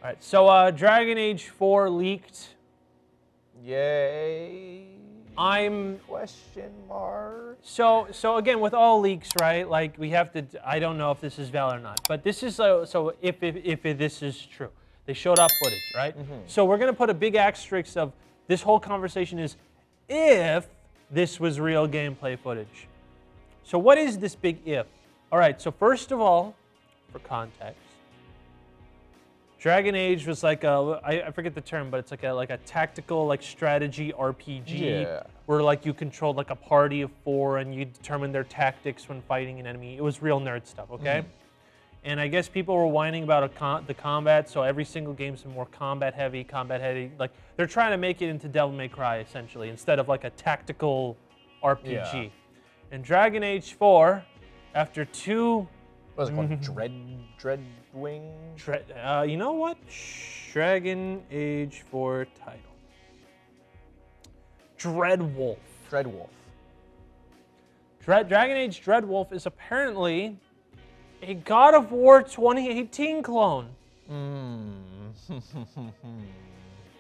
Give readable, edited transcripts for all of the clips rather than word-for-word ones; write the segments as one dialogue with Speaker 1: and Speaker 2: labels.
Speaker 1: All right, so Dragon Age 4 leaked.
Speaker 2: Yay. Question mark.
Speaker 1: So again, with all leaks, right? Like we have to. I don't know if this is valid or not, but this is so. If this is true, they showed off footage, right? So we're gonna put a big asterisk of this whole conversation is if this was real gameplay footage. So what is this big if? All right. So first of all, for context. Dragon Age was like I forget the term, but it's like a tactical like strategy RPG where like you controlled like a party of 4 and you determined their tactics when fighting an enemy. It was real nerd stuff, okay? And I guess people were whining about the combat, so every single game's been more combat heavy. Like they're trying to make it into Devil May Cry essentially instead of like a tactical RPG.
Speaker 2: Yeah.
Speaker 1: And Dragon Age 4, after 2.
Speaker 2: What was it called? Dreadwing?
Speaker 1: You know what? Dragon Age 4 title. Dreadwolf. Dragon Age Dreadwolf is apparently a God of War 2018 clone.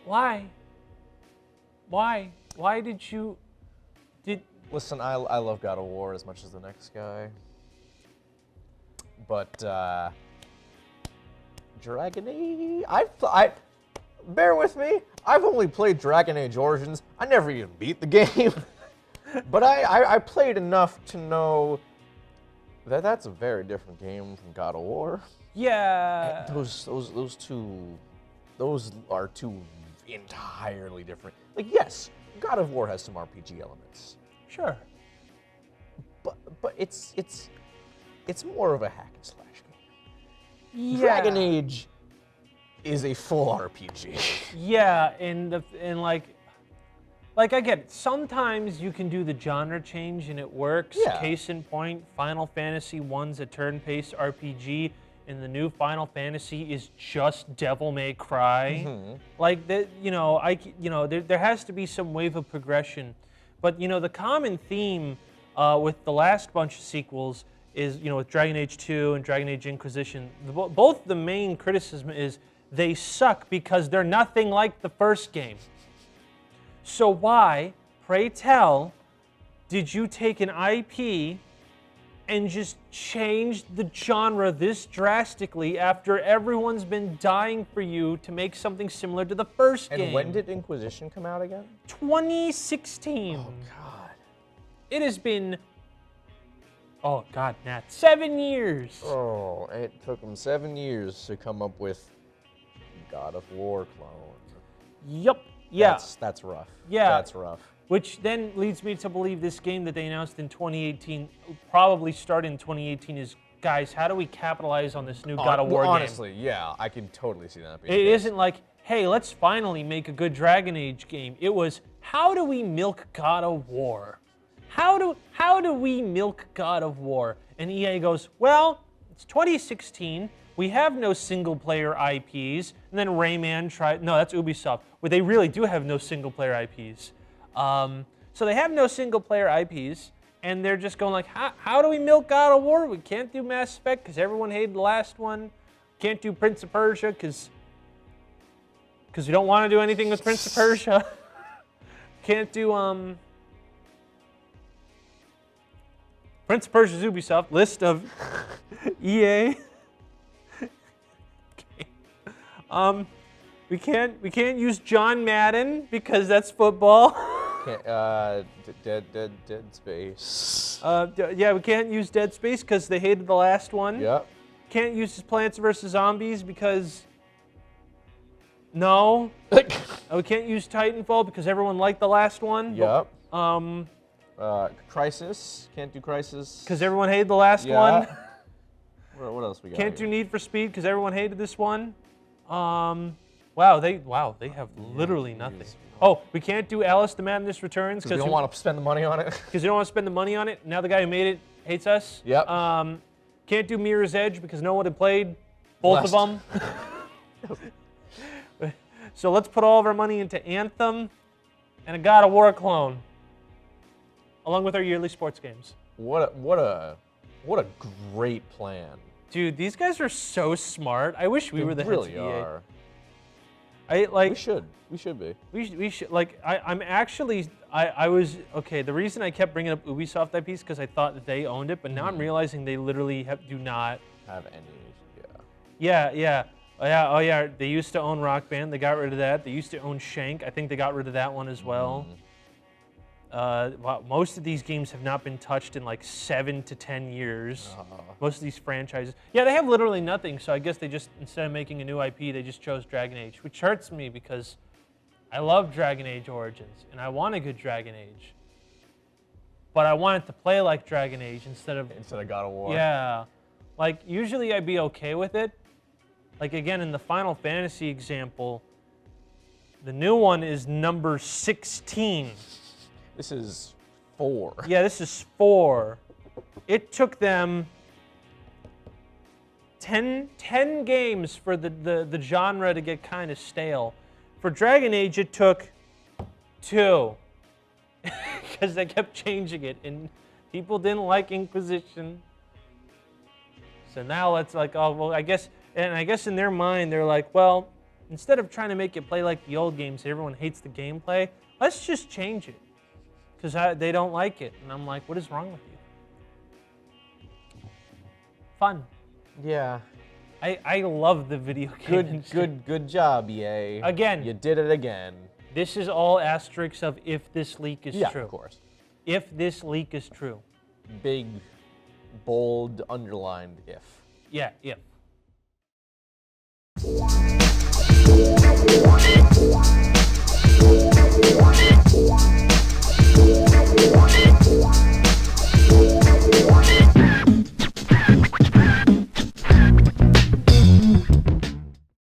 Speaker 1: Why? Why did you...
Speaker 2: Listen, I love God of War as much as the next guy. But Dragon Age, bear with me. I've only played Dragon Age Origins. I never even beat the game, but I played enough to know that that's a very different game from God of War.
Speaker 1: Yeah.
Speaker 2: Those are two entirely different. Like yes, God of War has some RPG elements.
Speaker 1: Sure.
Speaker 2: But it's more of a hack and slash game.
Speaker 1: Yeah.
Speaker 2: Dragon Age is a full RPG.
Speaker 1: Yeah, and like I get it. Sometimes you can do the genre change and it works.
Speaker 2: Yeah.
Speaker 1: Case in point, Final Fantasy 1's a turn-based RPG, and the new Final Fantasy is just Devil May Cry. Like that, there has to be some wave of progression. But the common theme with the last bunch of sequels is, with Dragon Age 2 and Dragon Age Inquisition, both the main criticism is they suck because they're nothing like the first game. So why, pray tell, did you take an IP and just change the genre this drastically after everyone's been dying for you to make something similar to the first game?
Speaker 2: And when did Inquisition come out again?
Speaker 1: 2016.
Speaker 2: Oh, God.
Speaker 1: It has been... Oh, God, Nat. 7 years.
Speaker 2: Oh, it took them 7 years to come up with God of War clone.
Speaker 1: Yup. Yeah.
Speaker 2: That's rough.
Speaker 1: Yeah.
Speaker 2: That's rough.
Speaker 1: Which then leads me to believe this game that they announced in 2018, probably started in 2018, is, guys, how do we capitalize on this new God of War game?
Speaker 2: Honestly, yeah, I can totally see that being
Speaker 1: It isn't like, hey, let's finally make a good Dragon Age game. It was, how do we milk God of War? How do we milk God of War? And EA goes, well, it's 2016. We have no single-player IPs. And then Rayman tried. No, that's Ubisoft. Where they really do have no single-player IPs. So they have no single-player IPs, and they're just going like, how do we milk God of War? We can't do Mass Effect because everyone hated the last one. Can't do Prince of Persia because we don't want to do anything with Prince of Persia. Can't do Prince of Persia's Ubisoft list of EA. Okay. We can't use John Madden because that's football.
Speaker 2: Dead Space.
Speaker 1: Yeah, we can't use Dead Space because they hated the last one.
Speaker 2: Yep.
Speaker 1: Can't use Plants vs. Zombies because... No. We can't use Titanfall because everyone liked the last one.
Speaker 2: Yep. Crisis. Can't do Crisis.
Speaker 1: Because everyone hated the last one.
Speaker 2: What else we got?
Speaker 1: Can't do Need for Speed because everyone hated this one. Wow, they have literally nothing. Oh, we can't do Alice the Madness Returns
Speaker 2: because we don't want to spend the money on it.
Speaker 1: Because you don't want to spend the money on it. Now the guy who made it hates us.
Speaker 2: Yep.
Speaker 1: Can't do Mirror's Edge because no one had played both of them. So let's put all of our money into Anthem and a God of War clone, along with our yearly sports games.
Speaker 2: What a great plan.
Speaker 1: Dude, these guys are so smart. I wish we were the heads of EA.
Speaker 2: They really are. We should be.
Speaker 1: We should like. I'm actually. I was okay. The reason I kept bringing up Ubisoft IPs because I thought that they owned it, but now I'm realizing they literally do not
Speaker 2: Have any?
Speaker 1: Yeah. Oh yeah. They used to own Rock Band. They got rid of that. They used to own Shank. I think they got rid of that one as well. Most of these games have not been touched in like 7 to 10 years. Most of these franchises. Yeah, they have literally nothing. So I guess they just, instead of making a new IP, they just chose Dragon Age, which hurts me because I love Dragon Age Origins and I want a good Dragon Age. But I want it to play like Dragon Age instead of
Speaker 2: God of War.
Speaker 1: Yeah. Like, usually I'd be okay with it. Like, again, in the Final Fantasy example, the new one is number 16.
Speaker 2: This is 4.
Speaker 1: Yeah, this is 4. It took them 10 games for the genre to get kind of stale. For Dragon Age, it took 2. Because they kept changing it, and people didn't like Inquisition. So now it's like, oh, well, I guess in their mind, they're like, well, instead of trying to make it play like the old games, everyone hates the gameplay, let's just change it. Because they don't like it. And I'm like, what is wrong with you? Fun.
Speaker 2: Yeah.
Speaker 1: I love the video game industry.
Speaker 2: Good job, EA.
Speaker 1: Again.
Speaker 2: You did it again.
Speaker 1: This is all asterisks of if this leak is true.
Speaker 2: Yeah, of course.
Speaker 1: If this leak is true.
Speaker 2: Big, bold, underlined if.
Speaker 1: Yeah, if.